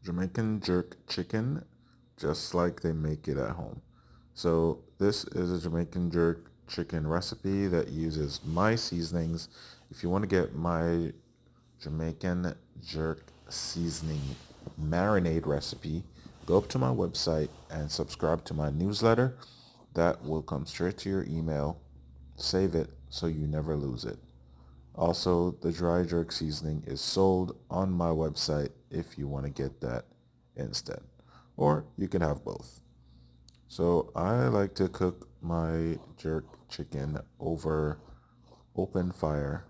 Jamaican jerk chicken just like they make it at home. So this is a Jamaican jerk chicken recipe that uses my seasonings. If you want to get my Jamaican jerk seasoning marinade recipe, go up to my website and subscribe to my newsletter. That will come straight to your email. Save it so you never lose it. Also, the dry jerk seasoning is sold on my website if you want to get that instead. Or you can have both. So I like to cook my jerk chicken over open fire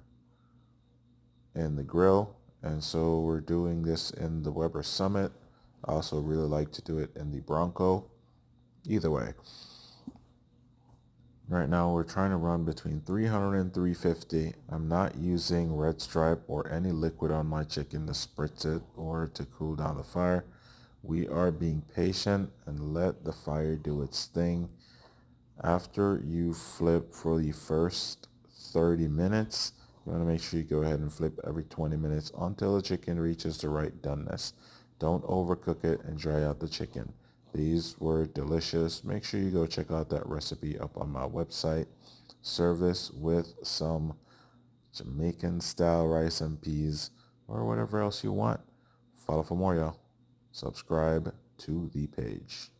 in the grill. And so we're doing this in the Weber Summit. I also really like to do it in the Bronco. Either way. Right now we're trying to run between 300 and 350. I'm not using red stripe or any liquid on my chicken to spritz it or to cool down the fire. We are being patient and let the fire do its thing. After you flip for the first 30 minutes, you want to make sure you go ahead and flip every 20 minutes until the chicken reaches the right doneness. Don't overcook it and dry out the chicken. These were delicious. Make sure you go check out that recipe up on my website. Serve this with some Jamaican style rice and peas or whatever else you want. Follow for more, y'all. Subscribe to the page.